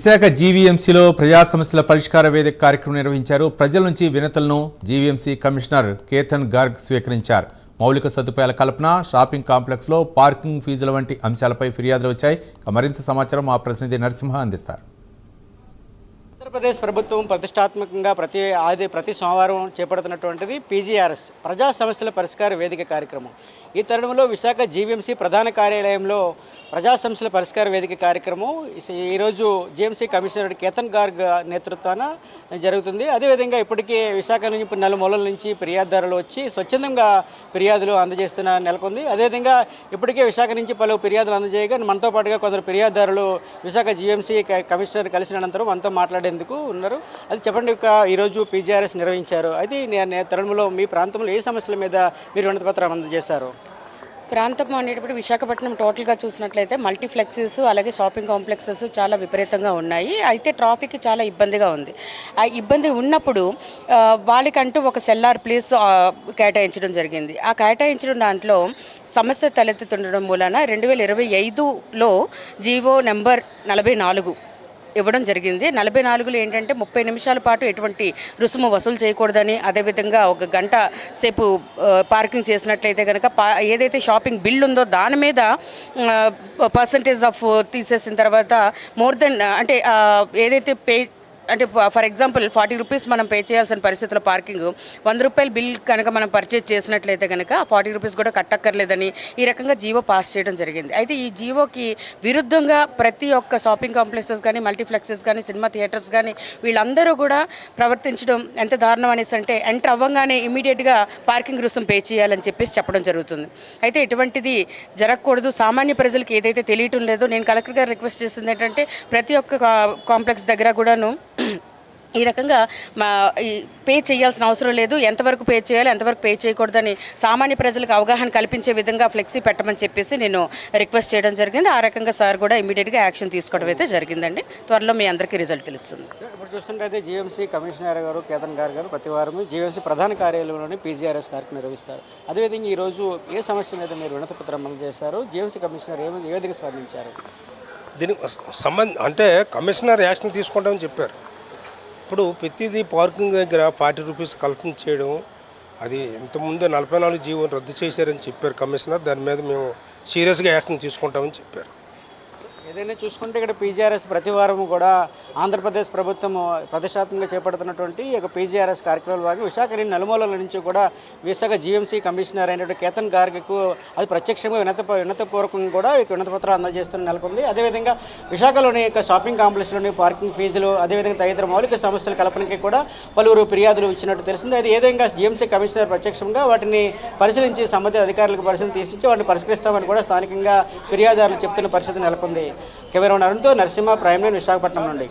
విశాఖ జీవీఎంసీలో ప్రజా సమస్యల పరిష్కార వేదిక కార్యక్రమం నిర్వహించారు. ప్రజల నుంచి వినతులను జీవీఎంసీ కమిషనర్ కేతన్ గార్గ్ స్వీకరించారు. మౌలిక సదుపాయాల కల్పన, షాపింగ్ కాంప్లెక్స్లో పార్కింగ్ ఫీజుల వంటి అంశాలపై ఫిర్యాదులు వచ్చాయి. మరింత సమాచారం మా ప్రతినిధి నరసింహ అందిస్తారు. ఆంధ్రప్రదేశ్ ప్రభుత్వం ప్రతిష్టాత్మకంగా ప్రతి సోమవారం చేపడుతున్నటువంటిది పీజీఆర్ఎస్ ప్రజా సమస్యల పరిష్కార వేదిక కార్యక్రమం. ఈ తరుణంలో విశాఖ జీవీఎంసీ ప్రధాన కార్యాలయంలో ప్రజా సమస్యల పరిష్కార వేదిక కార్యక్రమం ఈరోజు జీఎంసీ కమిషనర్ కేతన్ గార్గ్ నేతృత్వాన జరుగుతుంది. అదేవిధంగా ఇప్పటికే విశాఖ నుంచి నలుమూలల నుంచి ఫిర్యాదుదారులు వచ్చి స్వచ్ఛందంగా ఫిర్యాదులు అందజేస్తున్న నెలకొంది. అదేవిధంగా ఇప్పటికే విశాఖ నుంచి పలు ఫిర్యాదులు అందజేయగా మనతో పాటుగా కొందరు ఫిర్యాదుదారులు విశాఖ జీఎంసీ కమిషనర్ కలిసిన అనంతరం మనతో మాట్లాడేందుకు ఉన్నారు. అది చెప్పండి, ఈరోజు పీజీఆర్ఎస్ నిర్వహించారు. అది తరుణంలో మీ ప్రాంతంలో ఏ సమస్యల మీద మీరు వినతిపత్రం అందజేశారు? ప్రాంతం అనేటప్పుడు విశాఖపట్నం టోటల్గా చూసినట్లయితే మల్టీప్లెక్సెస్ అలాగే షాపింగ్ కాంప్లెక్సెస్ చాలా విపరీతంగా ఉన్నాయి. అయితే ట్రాఫిక్ చాలా ఇబ్బందిగా ఉంది. ఆ ఇబ్బంది ఉన్నప్పుడు వాళ్ళకంటూ ఒక సెల్లార్ ప్లేస్ కేటాయించడం జరిగింది. ఆ కేటాయించడం దాంట్లో సమస్య తలెత్తుతుండడం మూలాన 2025లో జీవో నెంబర్ 44 ఇవ్వడం జరిగింది. 44లో ఏంటంటే 30 నిమిషాల పాటు ఎటువంటి రుసుము వసూలు చేయకూడదని, అదేవిధంగా 1 గంట సేపు పార్కింగ్ చేసినట్లయితే కనుక ఏదైతే షాపింగ్ బిల్ ఉందో దాని మీద పర్సంటేజ్ ఆఫ్ తీసేసిన తర్వాత మోర్ దెన్ అంటే ఏదైతే అంటే ఫర్ ఎగ్జాంపుల్ 40 రూపీస్ మనం పే చేయాల్సిన పరిస్థితుల్లో పార్కింగ్ 100 రూపాయల బిల్ కనుక మనం పర్చేజ్ చేసినట్లయితే కనుక 40 రూపీస్ కూడా కట్టక్కర్లేదని ఈ రకంగా జీవో పాస్ చేయడం జరిగింది. అయితే ఈ జీవోకి విరుద్ధంగా ప్రతి ఒక్క షాపింగ్ కాంప్లెక్సెస్ కానీ, మల్టీప్లెక్సెస్ కానీ, సినిమా థియేటర్స్ కానీ వీళ్ళందరూ కూడా ప్రవర్తించడం ఎంత దారుణం అనేసి అంటే ఎంటర్ అవ్వగానే ఇమీడియట్గా పార్కింగ్ రుసుం పే చేయాలని చెప్పడం జరుగుతుంది. అయితే ఇటువంటిది జరగకూడదు. సామాన్య ప్రజలకు ఏదైతే తెలియటం లేదో, నేను కలెక్టర్ గారు రిక్వెస్ట్ చేసింది ఏంటంటే ప్రతి ఒక్క కాంప్లెక్స్ దగ్గర కూడాను ఈ రకంగా పే చేయాల్సిన అవసరం లేదు, ఎంతవరకు పే చేయాలి ఎంతవరకు పే చేయకూడదని సామాన్య ప్రజలకు అవగాహన కల్పించే విధంగా ఫ్లెక్సీ పెట్టమని చెప్పేసి నేను రిక్వెస్ట్ చేయడం జరిగింది. ఆ రకంగా సార్ కూడా ఇమీడియట్గా యాక్షన్ తీసుకోవడం అయితే జరిగిందండి. త్వరలో మీ అందరికీ రిజల్ట్ తెలుస్తుంది. ఇప్పుడు చూస్తుంటే జీఎంసీ కమిషనర్ గారు కేతన్ గారు ప్రతి వారం జీఎంసీ ప్రధాన కార్యాలయంలోని పీజీఆర్ఎస్ కార్యక్రమం నిర్వహిస్తారు. అదేవిధంగా ఈరోజు ఏ సమస్య మీద మీరు వినతిపత్రం అందజేశారు? జీఎంసీ కమిషనర్ ఏ విధంగా స్పందించారు? దీనికి అంటే కమిషనర్ యాక్షన్ తీసుకుంటామని చెప్పారు. ఇప్పుడు ప్రతిదీ పార్కింగ్ దగ్గర 40 రూపీస్ కలెక్షన్ చేయడం, అది ఇంతకుముందు 44 జీవో రద్దు చేశారని చెప్పారు కమిషనర్. దాని మీద మేము సీరియస్గా యాక్షన్ తీసుకుంటామని చెప్పారు. ఏదైనా చూసుకుంటే ఇక్కడ పీజీఆర్ఎస్ ప్రతి వారం కూడా ఆంధ్రప్రదేశ్ ప్రభుత్వం ప్రతిష్టాత్మకంగా చేపడుతున్నటువంటి ఈ పీజీఆర్ఎస్ కార్యక్రమాల భాగంగా విశాఖ నలుమూలల నుంచి కూడా విశాఖ జీఎంసీ కమిషనర్ అయినటువంటి కేతన్ గార్గ్కు అది ప్రత్యక్షంగా వినతిపూర్వకంగా కూడా వినతిపత్రాలు అందజేస్తున్న నెలకొంది. అదేవిధంగా విశాఖలోని షాపింగ్ కాంప్లెక్స్లోని పార్కింగ్ ఫీజులు, అదేవిధంగా తదితర మౌలిక సమస్యల కల్పనకి కూడా పలువురు ఫిర్యాదులు ఇచ్చినట్టు తెలిసింది. అది ఏదైనా జీఎంసీ కమిషనర్ ప్రత్యక్షంగా వాటిని పరిశీలించి సంబంధిత అధికారులకు పరిశీలన తీసి వాటిని పరిష్కరిస్తామని కూడా స్థానికంగా ఫిర్యాదుదారులు చెప్తున్న పరిస్థితి నెలకొంది. కెమెరా అరుణ్తో నరసింహ, ప్రైమ్ లైన్, విశాఖపట్నం నుండి.